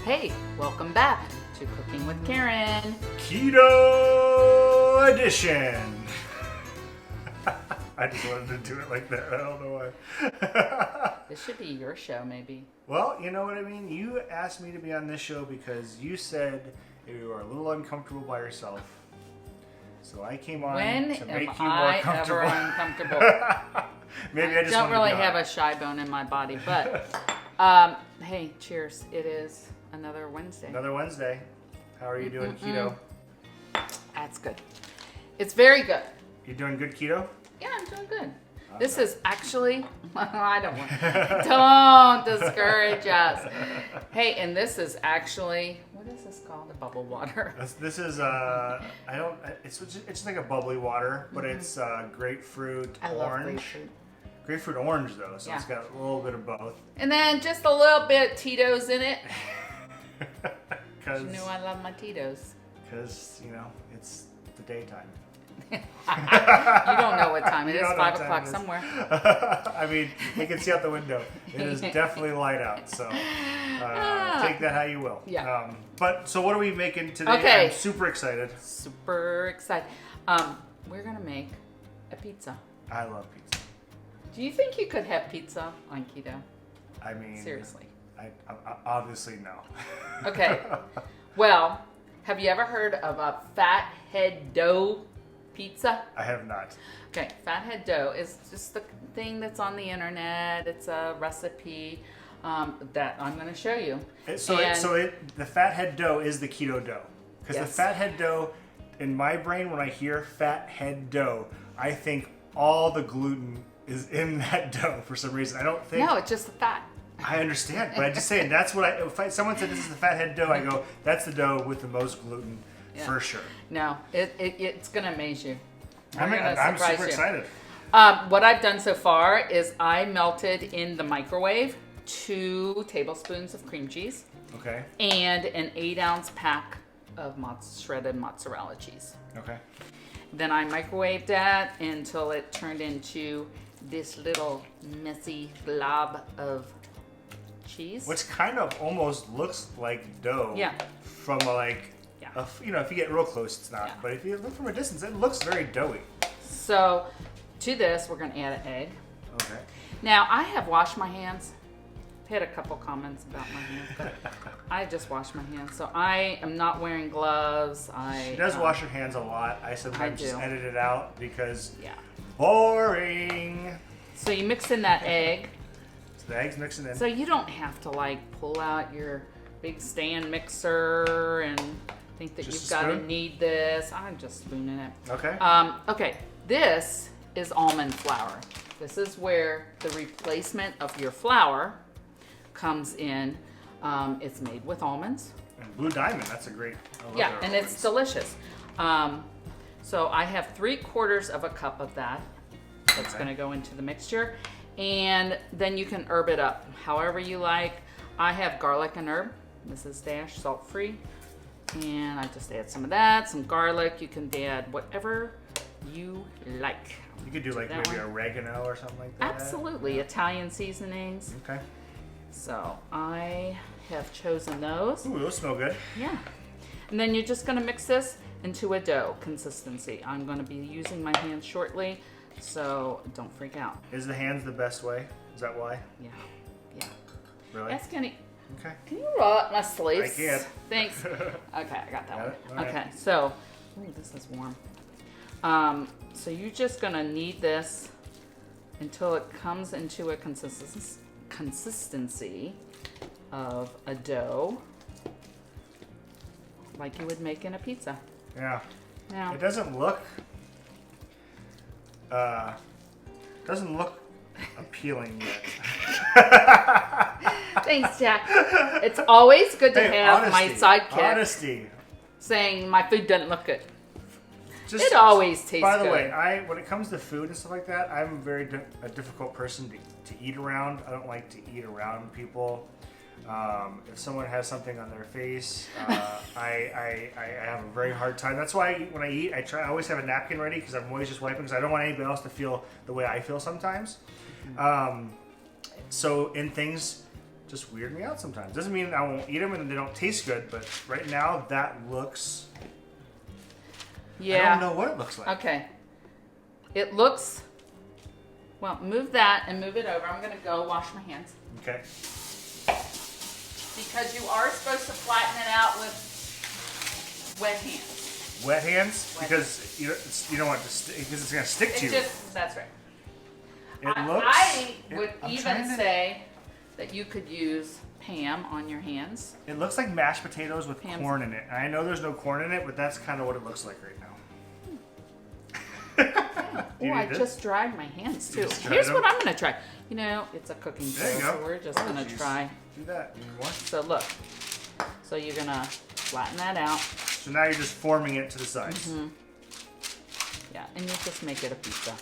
Hey, welcome back to Cooking with Karen. Keto edition. I just wanted to do it like that. I don't know why. This should be your show, maybe. Well, you know what I mean? You asked me to be on this show because you said you were a little uncomfortable by yourself. So I came on to make you more comfortable. When am I ever uncomfortable? Maybe I just don't really have a shy bone in my body, but hey, cheers. It is another Wednesday. Another Wednesday. How are you doing keto? That's good. It's very good. You doing good keto? Yeah, I'm doing good. This is actually, I don't discourage us. Hey, and this is actually, what is this called? A bubble water. This is, it's just like a bubbly water, but it's grapefruit I orange. love grapefruit. Grapefruit orange though, so Yeah. it's got a little bit of both. And then just a little bit of Tito's in it. Because You know I love my Tito's. you know, it's the daytime. You don't know what time it You is. don't know 5 what time o'clock it is. somewhere. I mean, you can see out the window. It is definitely light out, so take that how you will. Yeah. But so what are we making today? Okay. I'm super excited. Super excited. We're gonna make a pizza. I love pizza. Do you think you could have pizza on keto? I mean, Seriously. I obviously no. Okay. Well, have you ever heard of a Fathead dough pizza? I have not. Okay, Fathead dough is just the thing that's on the internet. It's a recipe that I'm going to show you. The Fathead dough is the keto dough. Because Yes. the Fathead dough, in my brain, when I hear Fathead dough, I think all the gluten is in that dough for some reason. I don't think. No, it's just the fat. I understand, but I'm just saying that's what if someone said this is the Fathead dough, I go, that's the dough with the most gluten for sure. No, it's going to amaze you. I'm super excited. What I've done so far is I melted in the microwave 2 tablespoons of cream cheese Okay. and an 8-ounce pack of shredded mozzarella cheese. Okay. Then I microwaved that until it turned into this little messy blob of cheese. Which kind of almost looks like dough. Yeah. From if you get real close, it's not. Yeah. But if you look from a distance, it looks very doughy. So to this, we're going to add an egg. Okay. Now, I have washed my hands. I've had a couple comments about my hands, but I just washed my hands. So I am not wearing gloves. She does wash her hands a lot. I sometimes just do. edit it out because Yeah. boring. So you mix in that egg. So the eggs mixing in. So you don't have to pull out your big stand mixer and think that Just you've a got to spoon? need this. I'm just spooning it. Okay. Okay, this is almond flour. This is where the replacement of your flour comes in. It's made with almonds. And Blue Diamond, that's a great. I love Yeah, their and almonds. it's delicious. So I have 3/4 of a cup of that. That's Okay. going to go into the mixture. And then you can herb it up however you like. I have garlic and herb. This is Dash, salt-free. And I just add some of that, some garlic. You can add whatever you like. You could do that maybe one. oregano or something like that. Absolutely. Italian seasonings. Okay. So I have chosen those. Ooh, those smell good. Yeah. And then you're just going to mix this into a dough consistency. I'm going to be using my hands shortly, so don't freak out. Is the hands the best way? Is that why? Yeah. Yeah. Really? Ask Kenny. Okay. Can you roll up my sleeves? I can. Thanks. Okay, I got that Got one. it? All right. Okay, so, ooh, this is warm. So you're just going to knead this until it comes into a consistency of a dough, like you would make in a pizza. Yeah. Now, It doesn't look appealing yet. thanks, Jack. It's always good to have my sidekick Honesty. saying my food doesn't look good. Just, It always tastes good. By the way, when it comes to food and stuff like that, I'm a difficult person to eat around. I don't like to eat around people. If someone has something on their face, I have a very hard time. That's why when I eat, I always have a napkin ready because I'm always just wiping because I don't want anybody else to feel the way I feel sometimes. So in things, just weird me out sometimes. Doesn't mean I won't eat them and they don't taste good, but right now that looks. Yeah. I don't know what it looks like. Okay. It looks. Well, move that and move it over. I'm gonna go wash my hands. Okay. Because you are supposed to flatten it out with wet hands. Wet hands? Wet because you don't want it to because it's gonna stick to you. That's right. I would even say that you could use Pam on your hands. It looks like mashed potatoes with Pam's. corn in it. And I know there's no corn in it, but that's kind of what it looks like right now. Oh, I just dried my hands too. just dried Here's them? what I'm gonna try. You know, it's a cooking show, There you go. so we're just gonna geez. try. Do that. You need more? So look. So you're gonna flatten that out. So now you're just forming it to the sides. Mm-hmm. Yeah, and you just make it a pizza.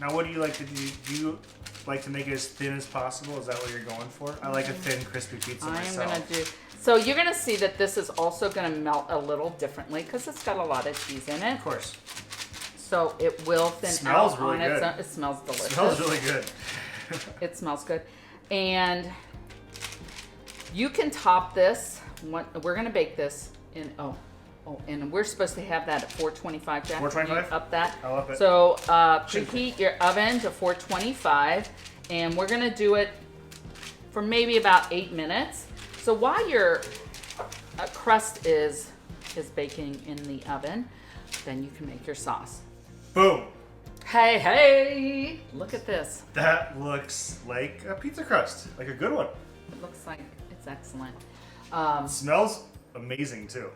Now, what do you like to do? Do you like to make it as thin as possible? Is that what you're going for? I like a thin, crispy pizza myself. I'm gonna do. So you're gonna see that this is also gonna melt a little differently because it's got a lot of cheese in it. Of course. So it will thin Smells out really on good. its own. It smells delicious. It smells really good. It smells good. And you can top this. We're gonna bake this in and we're supposed to have that at 425, Jack. 425? You up that. I'll up it. So preheat your oven to 425, and we're gonna do it for maybe about 8 minutes. So while your crust is baking in the oven, then you can make your sauce. Boom. Hey, look at this. That looks like a pizza crust, like a good one. It looks like it's excellent. It smells amazing too.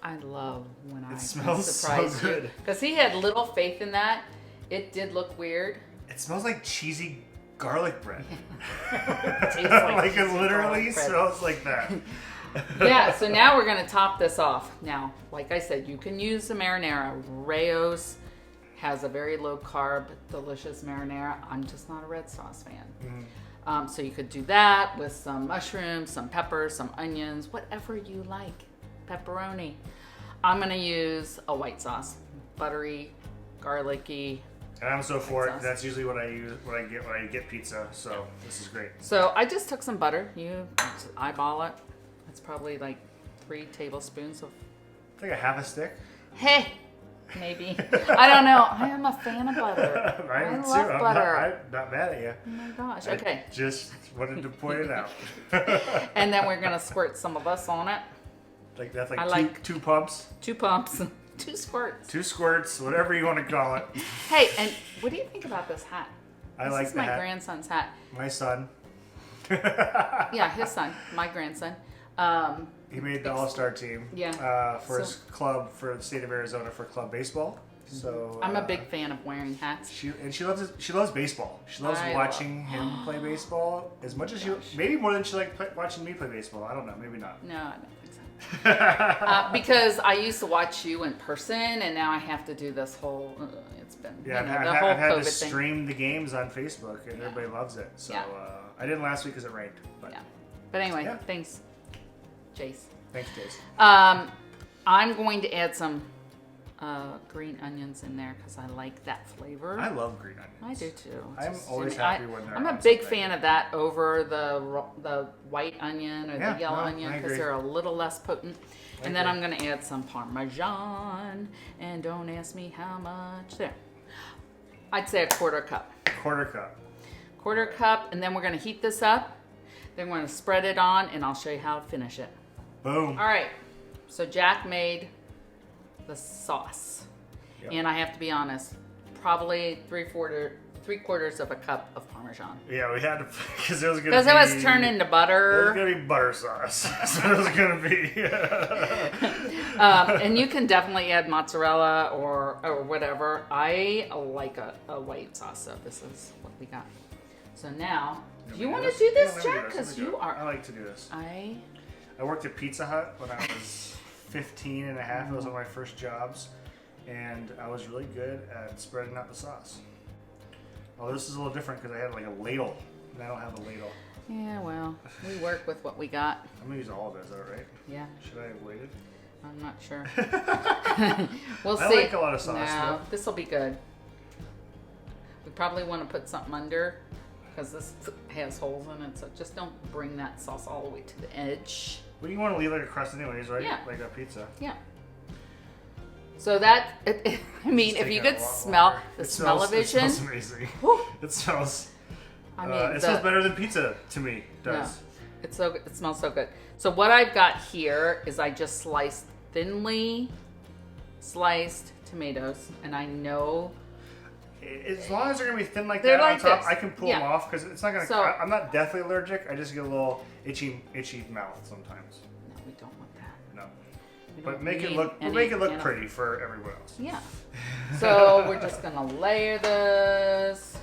I love when I smells surprise so good. you because he had little faith in that. It did look weird. It smells like cheesy garlic bread. Tastes like cheesy it literally garlic bread. smells like that. Yeah, so now we're gonna top this off. Now, like I said, you can use the marinara. Rayo's has a very low carb, delicious marinara. I'm just not a red sauce fan. Mm-hmm. So you could do that with some mushrooms, some peppers, some onions, whatever you like. Pepperoni. I'm gonna use a white sauce, buttery, garlicky. And I'm so for it. sauce. That's usually what I use when I get pizza. So this is great. So I just took some butter. You just eyeball it. It's probably like 3 tablespoons of. It's like a half a stick. Hey, maybe. I don't know. I am a fan of butter. I am I too. love butter. I'm not mad at you. Oh my gosh. I Okay. just wanted to point it out. And then we're gonna squirt some of us on it. Like that's I like like- two pumps, 2 pumps, 2 squirts. 2 squirts, whatever you want to call it. Hey, and what do you think about this hat? I like This is the my hat. grandson's hat. My son. Yeah, his son, my grandson. He made the All-Star team. Yeah. For his club for the state of Arizona for club baseball. So I'm a big fan of wearing hats. She loves baseball. She loves I watching him play baseball as much as maybe more than she liked watching me play baseball. I don't know, maybe not. No, I don't think so. Because I used to watch you in person, and now I have to do this whole. It's been Yeah, the whole I've had COVID to thing. stream the games on Facebook, and everybody loves it. So Yeah. I didn't last week because it rained. But Yeah. But anyway, Yeah. thanks, Jace. thanks, Jason. I'm going to add some green onions in there because I like that flavor. I love green onions. I do too. I'm Just, always you know, happy when they're I'm a on big something. fan of that over the white onion or Yeah, the yellow no, onion I because agree. they're a little less potent. And then agree. I'm going to add some Parmesan, and don't ask me how much. There, I'd say a quarter cup. Quarter cup. Quarter cup, and then we're going to heat this up. Then we're going to spread it on, and I'll show you how to finish it. Boom. All right. So Jack made the sauce. Yep. And I have to be honest, probably three quarters of a cup of Parmesan. Yeah, we had to because it was gonna Because be. it was turned into It was butter. gonna be butter sauce. That's what it was gonna be. And you can definitely add mozzarella or whatever. I like a white sauce, so this is what we got. So now, do you want to do this, Yeah, let me Jack? do Because Let me do you it. are. I like to do this. I worked at Pizza Hut when I was 15 and a half. It was one of my first jobs. And I was really good at spreading out the sauce. Oh, this is a little different because I had like a ladle. And I don't have a ladle. Yeah, well, we work with what we got. I'm going to use all of it. Is that right? Yeah, Should I have waited? I'm not sure. We'll I see. like a lot of sauce, No, though. this will be good. We probably want to put something under because this has holes in it. So just don't bring that sauce all the way to the edge. Well, you want to leave like a crust anyways, right? Yeah. Like a pizza. Yeah. So that, I mean, if you could smell the smell-o-vision. It smells amazing. It smells. I mean, it smells better than pizza to me. Does. No, it smells so good. So what I've got here is I just sliced thinly sliced tomatoes, and I know. As long as they're gonna be thin like they're that like on top, this. I can pull them off because it's not gonna. So, I'm not deathly allergic. I just get a little itchy mouth sometimes. No, we don't want that. No. We But don't make it need look any make it look animal- pretty for everyone else. Yeah. So we're just gonna layer this.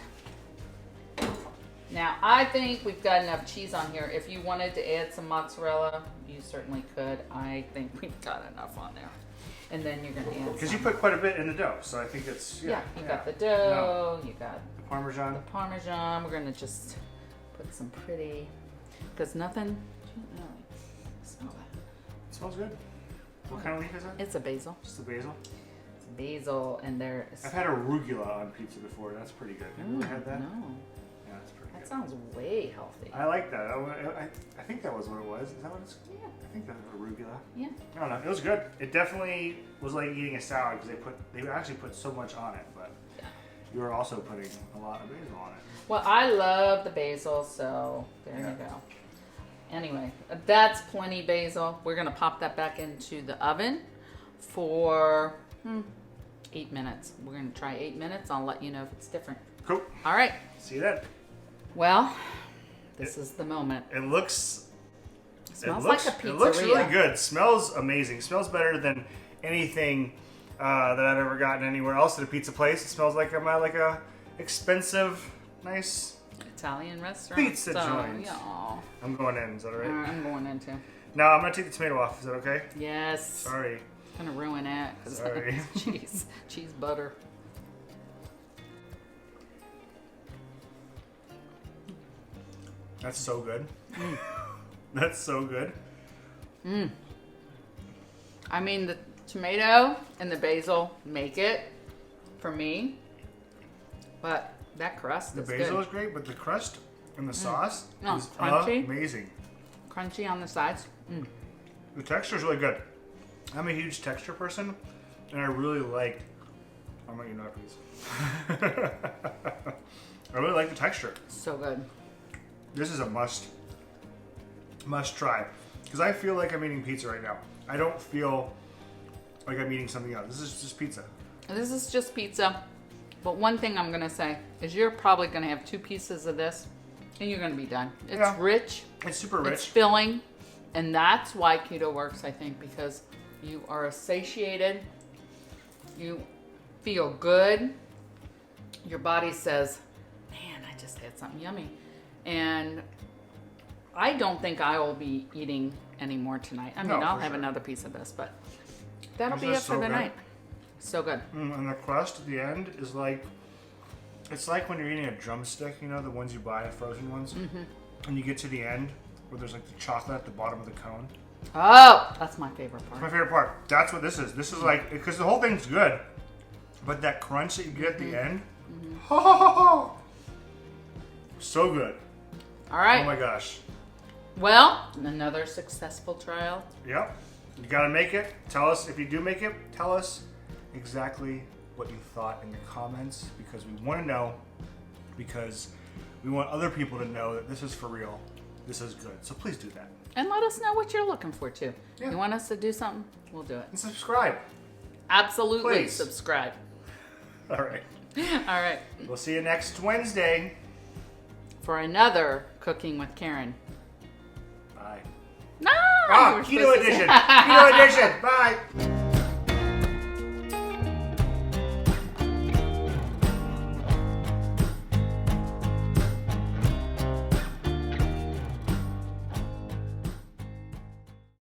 Now I think we've got enough cheese on here. If you wanted to add some mozzarella, you certainly could. I think we've got enough on there. And then you're gonna add. Because you put quite a bit in the dough, so I think it's You got the dough. You got the Parmesan. the Parmesan. We're gonna just put some pretty, because nothing. Smell that. It smells good. What kind of leaf is it? It's a basil. Just the basil. It's basil, and there is. I've had arugula on pizza before. That's pretty good. Have you ever had that? No, Yeah, that's pretty that good. sounds way healthy. I like that. I think that was what it was. Is that what it's? Yeah. I think that was arugula. Yeah. I don't know. It was good. It definitely was like eating a salad because they actually put so much on it, but Yeah. you were also putting a lot of basil on it. Well, I love the basil, so there you go. Anyway, that's plenty basil. We're gonna pop that back into the oven for 8 minutes. We're gonna try 8 minutes. I'll let you know if it's different. Cool. All right. See that? Well, this is the moment. It looks. Smells like a pizzeria. It looks really good. Smells amazing. Smells better than anything that I've ever gotten anywhere else at a pizza place. It smells like I'm at like a expensive, nice Italian restaurant. pizza joint. Yeah. I'm going in. Is that all right? I'm going into. Now I'm gonna take the tomato off. Is that okay? Yes. Sorry. Gonna ruin it because Sorry. cheese butter. That's so good. That's so good. I mean, the tomato and the basil make it for me, but that crust The is basil good. is great, but the crust and the sauce Oh, is crunchy. amazing. Crunchy on the sides. The texture is really good. I'm a huge texture person, and I really like. I'm gonna eat another piece. I really like the texture. So good. This is a must try because I feel like I'm eating pizza right now. I don't feel like I'm eating something else. This is just pizza. This is just pizza. But one thing I'm gonna say is you're probably gonna have 2 pieces of this, and you're gonna be done. It's Yeah. rich. It's super rich. It's filling, and that's why keto works, I think, because you are satiated, you feel good, your body says, man, I just had something yummy. And I don't think I will be eating any more tonight. I mean, No, I'll for have sure. another piece of this, but that'll This be is it for so the good. night. So good. And the crust at the end is like, it's like when you're eating a drumstick, you know, the ones you buy, frozen ones, and you get to the end where there's like the chocolate at the bottom of the cone. Oh, that's my favorite My part. favorite part. That's what this is. This is like, because the whole thing's good, but that crunch that you get at the end, so good. All right. Oh my gosh. Well, another successful trial. Yep. You gotta make it. Tell us if you do make it. Tell us exactly what you thought in the comments because we want to know. Because we want other people to know that this is for real. This is good. So please do that And let us know what you're looking for, too. Yeah. You want us to do something? We'll do it. and subscribe. Absolutely. Please. Subscribe. All right. All right. We'll see you next Wednesday. For another Cooking with Karen. Bye. No! you were Keto supposed to say- edition. Keto edition. Bye.